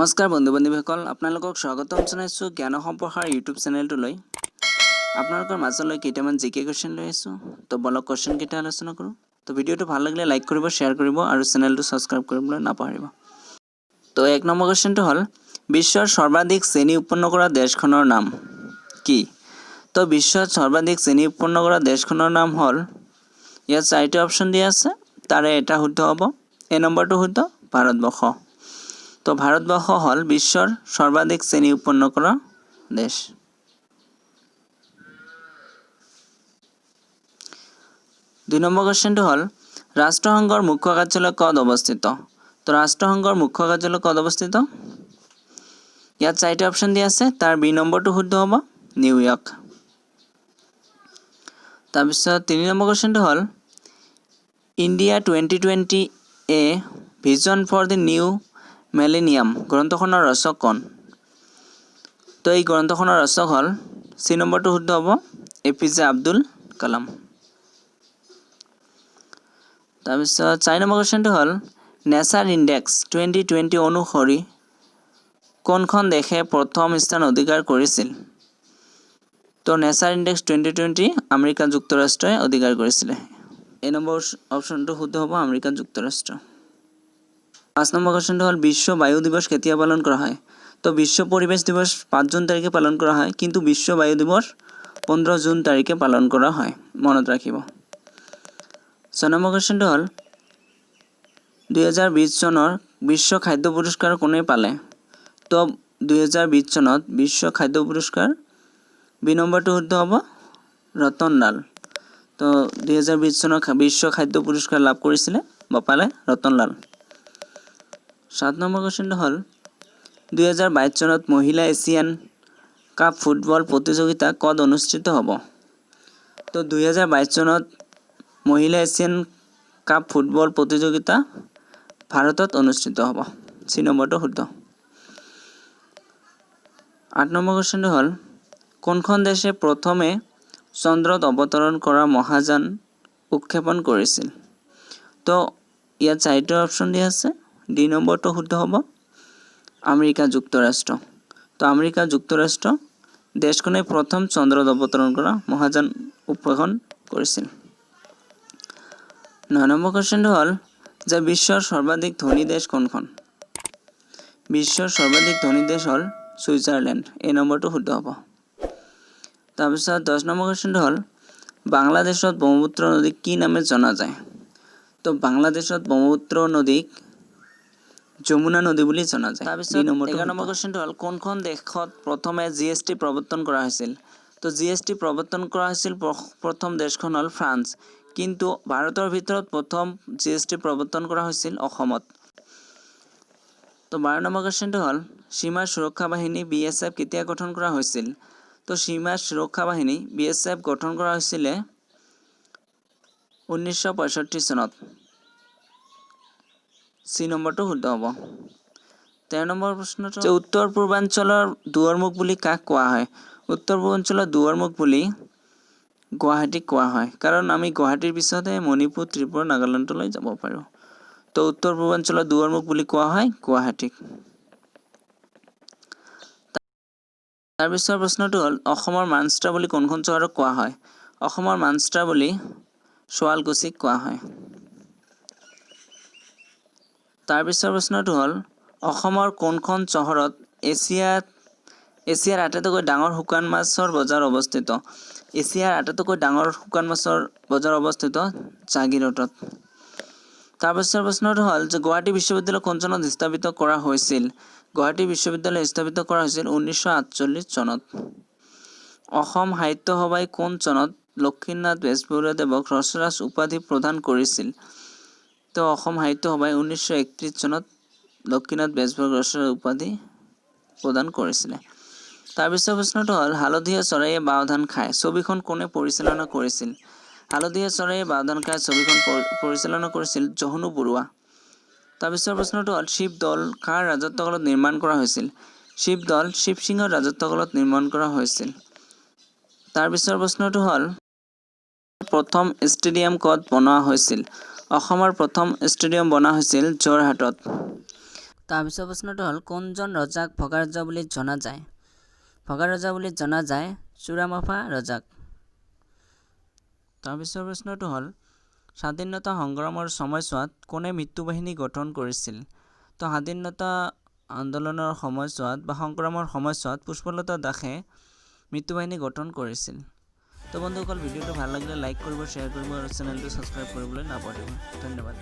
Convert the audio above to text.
নমস্কাৰ বন্ধু বান্ধৱীসকল, আপোনালোকক স্বাগতম জনাইছোঁ জ্ঞান সম্প্ৰসাৰ ইউটিউব চেনেলটোলৈ। আপোনালোকৰ মাজলৈ কেইটামান জিকে কুৱেশ্যন লৈ আছোঁ। তো বলক কুৱেশ্যন কেইটা আলোচনা কৰোঁ। তো ভিডিঅ'টো ভাল লাগিলে লাইক কৰিব, শ্বেয়াৰ কৰিব আৰু চেনেলটো ছাবস্ক্ৰাইব কৰিবলৈ নাপাহৰিব। তো 1 নম্বৰ কুৱেশ্যনটো হ'ল বিশ্বৰ সৰ্বাধিক চেনি উৎপন্ন কৰা দেশখনৰ নাম কি? তো বিশ্বত সৰ্বাধিক চেনি উৎপন্ন কৰা দেশখনৰ নাম হ'ল, ইয়াত 4টা অপশ্যন দিয়া আছে, তাৰে এটা শুদ্ধ হ'ব। এ নম্বৰটো শুদ্ধ, ভাৰতবৰ্ষ। তো ভাৰতবৰ্ষ হ'ল বিশ্বৰ সৰ্বাধিক চেনি উৎপন্ন কৰা দেশ। দুই নম্বৰ কুৱেশ্যনটো হ'ল ৰাষ্ট্ৰসংঘৰ মুখ্য কাৰ্যালয় ক'ত অৱস্থিত? তো ৰাষ্ট্ৰসংঘৰ মুখ্য কাৰ্যালয় ক'ত অৱস্থিত? ইয়াত 4টা অপশ্যন দিয়া আছে, তাৰ বি নম্বৰটো শুদ্ধ হ'ব, নিউয়ৰ্ক। তাৰপিছত 3 নম্বৰ কুৱেশ্যনটো হ'ল India 2020 a vision for the new millennium গ্ৰন্থখনৰ ৰচক কোন? তো এই গ্ৰন্থখনৰ ৰচক হ'ল, চি নম্বৰটো শুদ্ধ হ'ব, APJ আব্দুল কালাম। তাৰপিছত 4 নম্বৰ কুৱেশ্যনটো হ'ল নেচাৰ ইণ্ডেক্স 2020 অনুসৰি কোনখন দেশে প্ৰথম স্থান অধিকাৰ কৰিছিল? তো নেচাৰ ইণ্ডেক্স 2020 আমেৰিকা যুক্তৰাষ্ট্ৰই অধিকাৰ কৰিছিলে। এই নম্বৰ অপশ্যনটো শুদ্ধ হ'ব, আমেৰিকা যুক্তৰাষ্ট্ৰ। 5 নম্বৰ কুৱেশ্যনটো হ'ল বিশ্ব বায়ু দিৱস কেতিয়া পালন কৰা হয়? তো বিশ্ব পৰিৱেশ দিৱস 5 জুন তাৰিখে পালন কৰা হয়, কিন্তু বিশ্ব বায়ু দিৱস 15 জুন তাৰিখে পালন কৰা হয়, মনত ৰাখিব। 6 নম্বৰ কুৱেশ্যনটো হ'ল 2020 চনৰ বিশ্ব খাদ্য পুৰস্কাৰ কোনে পালে? তো 2020 চনত বিশ্ব খাদ্য পুৰস্কাৰ বি নম্বৰটো শুদ্ধ হ'ব, ৰতন লাল। তো 2020 চনৰ বিশ্ব খাদ্য পুৰস্কাৰ লাভ কৰিছিলে বা পালে ৰতন লাল। 7 নম্বৰ কুৱেশ্যনটো হ'ল 2022 চনত মহিলা এছিয়ান কাপ ফুটবল প্ৰতিযোগিতা ক'ত অনুষ্ঠিত হ'ব? তো 2022 চনত মহিলা এছিয়ান কাপ ফুটবল প্ৰতিযোগিতা ভাৰতত অনুষ্ঠিত হ'ব, চি নম্বৰটো শুদ্ধ। 8 নম্বৰ কুৱেশ্যনটো হ'ল কোনখন দেশে প্ৰথমে চন্দ্ৰত অৱতৰণ কৰা মহাযান উৎক্ষেপণ কৰিছিল? তো ইয়াত 4টা অপশ্যন দিয়া আছে, ডি নম্বৰটো শুদ্ধ হ'ব, আমেৰিকা যুক্তৰাষ্ট্ৰ। তো আমেৰিকা যুক্তৰাষ্ট্ৰ দেশখনে প্ৰথম চন্দ্ৰত অৱতৰণ কৰা মহাযান উৎক্ষেপণ কৰিছিল। 9 নম্বৰ কুৱেশ্যনটো হ'ল যে বিশ্বৰ সৰ্বাধিক ধনী দেশ কোনখন? বিশ্বৰ সৰ্বাধিক ধনী দেশ হ'ল ছুইজাৰলেণ্ড, এই নম্বৰটো শুদ্ধ হ'ব। তাৰপিছত 10 নম্বৰ কুৱেশ্যনটো হ'ল বাংলাদেশত ব্ৰহ্মপুত্ৰ নদীক কি নামে জনা যায়? তো বাংলাদেশত ব্ৰহ্মপুত্ৰ নদীক যমুনা নদী বুলি জনা যায়। তাৰপিছত 11 নম্বৰ কুৱেশ্যনটো হ'ল কোনখন দেশত প্ৰথমে GST প্ৰৱৰ্তন কৰা হৈছিল? তো GST প্ৰৱৰ্তন কৰা হৈছিল প্ৰথম দেশখন হ'ল ফ্ৰান্স, কিন্তু ভাৰতৰ ভিতৰত প্ৰথম GST প্ৰৱৰ্তন কৰা হৈছিল অসমত। তো 12 নম্বৰ কুৱেশ্যনটো হ'ল সীমা সুৰক্ষা বাহিনী BSF কেতিয়া গঠন কৰা হৈছিল? তো সীমা সুৰক্ষা বাহিনী BSF গঠন কৰা হৈছিলে 1965 চনত, চি নম্বৰটো শুদ্ধ হ'ব। 13 নম্বৰ প্ৰশ্নটো উত্তৰ পূৰ্বাঞ্চলৰ দুৱাৰমুখ বুলি কাক কোৱা হয়? উত্তৰ পূৰ্বাঞ্চলৰ দুৱাৰমুখ বুলি গুৱাহাটীক কোৱা হয়, কাৰণ আমি গুৱাহাটীৰ পিছতে মণিপুৰ, ত্ৰিপুৰা, নাগালেণ্ডলৈ যাব পাৰোঁ। তো উত্তৰ পূৰ্বাঞ্চলৰ দুৱাৰমুখ বুলি কোৱা হয় গুৱাহাটীক। তাৰপিছৰ প্ৰশ্নটো হ'ল অসমৰ মানচিত্ৰ বুলি কোনখন চহৰক কোৱা হয়? অসমৰ মানচিত্ৰ বুলি শুৱালকুছিক কোৱা হয়। তাৰপিছৰ প্ৰশ্নটো হ'ল অসমৰ কোনখন চহৰত এছিয়াৰ আটাইতকৈ ডাঙৰ শুকান মাছৰ বজাৰ অৱস্থিত? এছিয়াৰ আটাইতকৈ ডাঙৰ শুকান মাছৰ বজাৰ অৱস্থিত জাগিৰোডত। তাৰপিছৰ প্ৰশ্নটো হ'ল যে গুৱাহাটী বিশ্ববিদ্যালয় কোন চনত স্থাপিত কৰা হৈছিল? গুৱাহাটী বিশ্ববিদ্যালয় স্থাপিত কৰা হৈছিল 1948 চনত। অসম সাহিত্য সভাই কোন চনত লক্ষ্মীনাথ বেজবৰুৱাদেৱক ৰসৰাজ উপাধি প্ৰদান কৰিছিল? তো অসম সাহিত্য সভাই 1931 চনত লক্ষ্মীনাথ বেজবৰুৱাক ৰসৰাজ উপাধি প্ৰদান কৰিছিলে। তাৰপিছৰ প্ৰশ্নটো হ'ল হালধীয়া চৰাইয়ে বাও ধান খায় ছবিখন কোনে পৰিচালনা কৰিছিল? হালধীয়া চৰাইয়ে বাও ধান খায় ছবিখন পৰিচালনা কৰিছিল জহনু বৰুৱা। তাৰপিছৰ প্ৰশ্নটো হ'ল শিৱদৌল কাৰ ৰাজত্বকালত নিৰ্মাণ কৰা হৈছিল? শিৱদৌল শিৱসিংহৰ ৰাজত্বকালত নিৰ্মাণ কৰা হৈছিল। তাৰপিছৰ প্ৰশ্নটো হ'ল প্ৰথম ষ্টেডিয়াম ক'ত বনোৱা হৈছিল? অসমৰ প্ৰথম ষ্টেডিয়াম বনোৱা হৈছিল যোৰহাটত। তাৰপিছৰ প্ৰশ্নটো হ'ল কোনজন ৰজাক ভগা ৰজা বুলি জনা যায়? ভগা ৰজা বুলি জনা যায় চুৰামাফা ৰজাক। তাৰপিছৰ প্ৰশ্নটো হ'ল স্বাধীনতা সংগ্ৰামৰ সময়ছোৱাত কোনে মৃত্যুবাহিনী গঠন কৰিছিল? তো স্বাধীনতা আন্দোলনৰ সময়ছোৱাত বা সংগ্ৰামৰ সময়ছোৱাত পুষ্পলতা দাসে মৃত্যুবাহিনী গঠন কৰিছিল। তো বন্ধুসকল ভিডিঅ'টো ভাল লাগিলে লাইক কৰিব, শ্বেয়াৰ কৰিব আৰু চেনেলটো ছাবস্ক্ৰাইব কৰিবলৈ নাপাহৰিব। ধন্যবাদ।